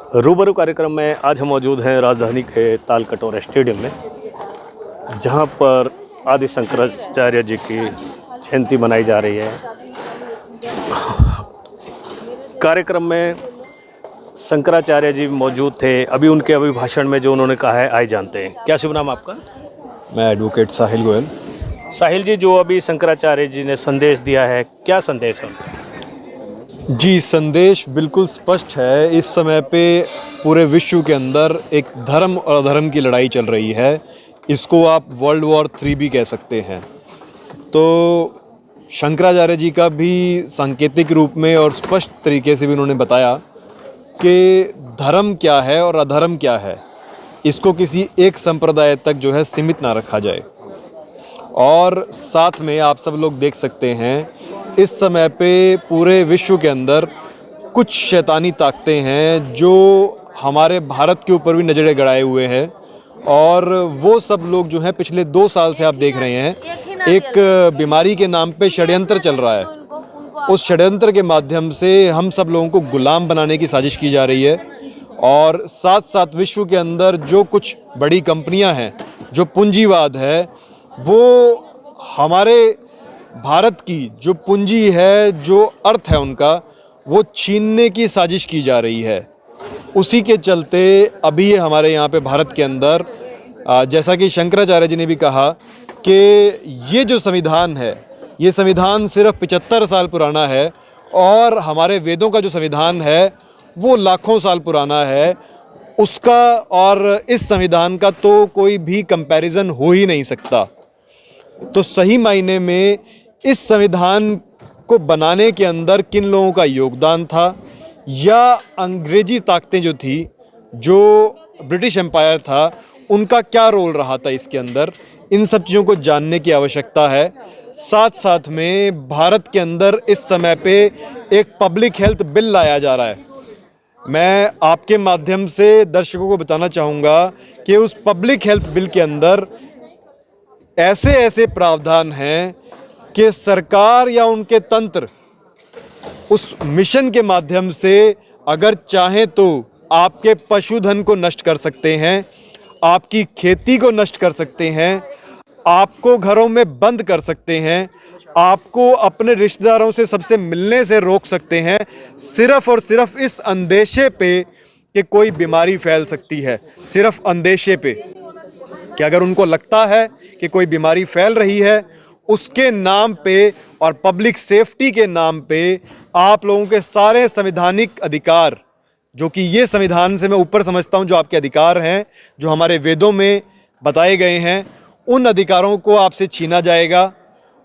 रूबरू कार्यक्रम में आज हम मौजूद हैं राजधानी के तालकटोरा स्टेडियम में, जहां पर आदि शंकराचार्य जी की जयंती मनाई जा रही है। कार्यक्रम में शंकराचार्य जी मौजूद थे। अभी उनके अभिभाषण में जो उन्होंने कहा है, आइए जानते हैं। क्या शुभ नाम आपका? मैं एडवोकेट साहिल गोयल। साहिल जी, जो अभी शंकराचार्य जी ने संदेश दिया है, क्या संदेश है उनका? जी, संदेश बिल्कुल स्पष्ट है। इस समय पे पूरे विश्व के अंदर एक धर्म और अधर्म की लड़ाई चल रही है। इसको आप वर्ल्ड वॉर 3 भी कह सकते हैं। तो शंकराचार्य जी का भी सांकेतिक रूप में और स्पष्ट तरीके से भी उन्होंने बताया कि धर्म क्या है और अधर्म क्या है। इसको किसी एक संप्रदाय तक जो है सीमित ना रखा जाए। और साथ में आप सब लोग देख सकते हैं, इस समय पे पूरे विश्व के अंदर कुछ शैतानी ताकतें हैं जो हमारे भारत के ऊपर भी नजरें गड़ाए हुए हैं। और वो सब लोग जो हैं, पिछले 2 साल से आप देख रहे हैं, एक बीमारी के नाम पे षड्यंत्र चल रहा है। उस षड्यंत्र के माध्यम से हम सब लोगों को गुलाम बनाने की साजिश की जा रही है। और साथ साथ विश्व के अंदर जो कुछ बड़ी कंपनियां हैं, जो पूंजीवाद है, वो हमारे भारत की जो पूंजी है, जो अर्थ है उनका, वो छीनने की साजिश की जा रही है। उसी के चलते अभी हमारे यहाँ पे भारत के अंदर जैसा कि शंकराचार्य जी ने भी कहा कि ये जो संविधान है, ये संविधान सिर्फ 75 साल पुराना है और हमारे वेदों का जो संविधान है वो लाखों साल पुराना है। उसका और इस संविधान का तो कोई भी कंपैरिजन हो ही नहीं सकता। तो सही मायने में इस संविधान को बनाने के अंदर किन लोगों का योगदान था, या अंग्रेजी ताकतें जो थी, जो ब्रिटिश एम्पायर था, उनका क्या रोल रहा था इसके अंदर, इन सब चीज़ों को जानने की आवश्यकता है। साथ साथ में भारत के अंदर इस समय पे एक पब्लिक हेल्थ बिल लाया जा रहा है। मैं आपके माध्यम से दर्शकों को बताना चाहूँगा कि उस पब्लिक हेल्थ बिल के अंदर ऐसे ऐसे प्रावधान हैं कि सरकार या उनके तंत्र उस मिशन के माध्यम से अगर चाहें तो आपके पशुधन को नष्ट कर सकते हैं, आपकी खेती को नष्ट कर सकते हैं, आपको घरों में बंद कर सकते हैं, आपको अपने रिश्तेदारों से सबसे मिलने से रोक सकते हैं, सिर्फ और सिर्फ इस अंदेशे पे कि कोई बीमारी फैल सकती है। सिर्फ अंदेशे पे कि अगर उनको लगता है कि कोई बीमारी फैल रही है, उसके नाम पे और पब्लिक सेफ्टी के नाम पे आप लोगों के सारे संवैधानिक अधिकार, जो कि ये संविधान से मैं ऊपर समझता हूँ, जो आपके अधिकार हैं, जो हमारे वेदों में बताए गए हैं, उन अधिकारों को आपसे छीना जाएगा।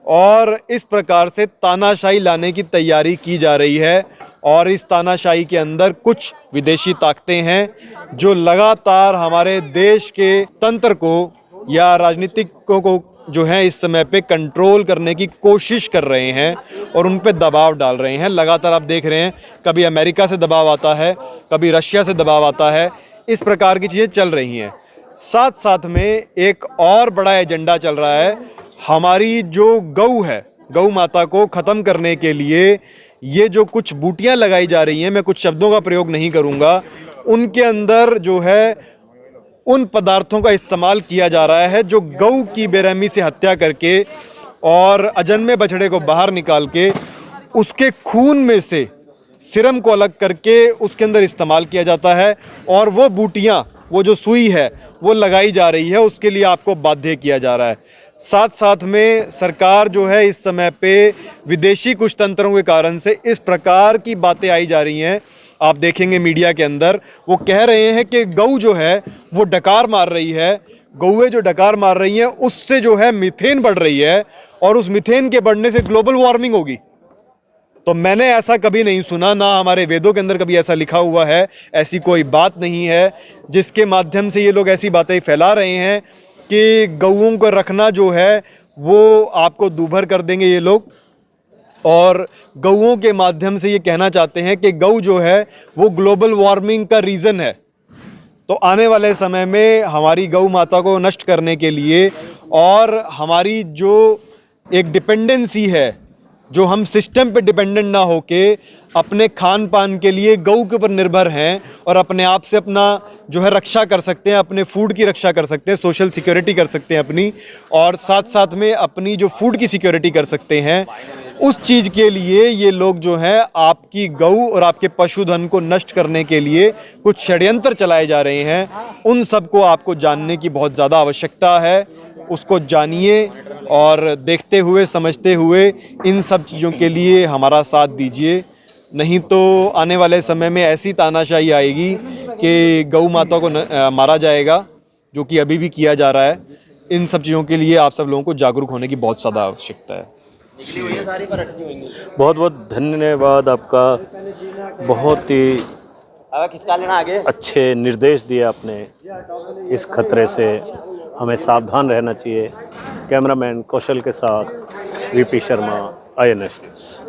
और इस प्रकार से तानाशाही लाने की तैयारी की जा रही है। और इस तानाशाही के अंदर कुछ विदेशी ताकतें हैं जो लगातार हमारे देश के तंत्र को या राजनीतिकों को जो है इस समय पे कंट्रोल करने की कोशिश कर रहे हैं और उन पे दबाव डाल रहे हैं। लगातार आप देख रहे हैं, कभी अमेरिका से दबाव आता है, कभी रशिया से दबाव आता है। इस प्रकार की चीज़ें चल रही हैं। साथ साथ में एक और बड़ा एजेंडा चल रहा है। हमारी जो गऊ है, गऊ माता को ख़त्म करने के लिए ये जो कुछ बूटियां लगाई जा रही हैं, मैं कुछ शब्दों का प्रयोग नहीं करूंगा, उनके अंदर जो है उन पदार्थों का इस्तेमाल किया जा रहा है जो गऊ की बेरहमी से हत्या करके और अजन्मे बछड़े को बाहर निकाल के उसके खून में से सीरम को अलग करके उसके अंदर इस्तेमाल किया जाता है। और वो बूटियां, वो जो सुई है, वो लगाई जा रही है, उसके लिए आपको बाध्य किया जा रहा है। साथ साथ में सरकार जो है इस समय पे विदेशी कुछ तंत्रों के कारण से इस प्रकार की बातें आई जा रही हैं। आप देखेंगे मीडिया के अंदर वो कह रहे हैं कि गऊ जो है वो डकार मार रही है, गौएं जो डकार मार रही हैं उससे जो है मीथेन बढ़ रही है और उस मीथेन के बढ़ने से ग्लोबल वार्मिंग होगी। तो मैंने ऐसा कभी नहीं सुना, ना हमारे वेदों के अंदर कभी ऐसा लिखा हुआ है। ऐसी कोई बात नहीं है जिसके माध्यम से ये लोग ऐसी बातें फैला रहे हैं कि गऊओं को रखना जो है वो आपको दूभर कर देंगे ये लोग। और गऊओं के माध्यम से ये कहना चाहते हैं कि गऊ जो है वो ग्लोबल वार्मिंग का रीज़न है। तो आने वाले समय में हमारी गऊ माता को नष्ट करने के लिए और हमारी जो एक डिपेंडेंसी है जो हम सिस्टम पे डिपेंडेंट ना होके अपने खान पान के लिए गऊ के ऊपर निर्भर हैं और अपने आप से अपना जो है रक्षा कर सकते हैं, अपने फूड की रक्षा कर सकते हैं, सोशल सिक्योरिटी कर सकते हैं अपनी, और साथ साथ में अपनी जो फूड की सिक्योरिटी कर सकते हैं, उस चीज़ के लिए ये लोग जो हैं आपकी गऊ और आपके पशुधन को नष्ट करने के लिए कुछ षड्यंत्र चलाए जा रहे हैं। उन सबको आपको जानने की बहुत ज़्यादा आवश्यकता है। उसको जानिए और देखते हुए समझते हुए इन सब चीज़ों के लिए हमारा साथ दीजिए। नहीं तो आने वाले समय में ऐसी तानाशाही आएगी कि गौ माता को मारा जाएगा, जो कि अभी भी किया जा रहा है। इन सब चीज़ों के लिए आप सब लोगों को जागरूक होने की बहुत ज़्यादा आवश्यकता है। बहुत बहुत धन्यवाद आपका। बहुत ही अच्छे निर्देश दिए आपने। इस खतरे से हमें सावधान रहना चाहिए। कैमरामैन कौशल के साथ वीपी शर्मा, INS न्यूज़।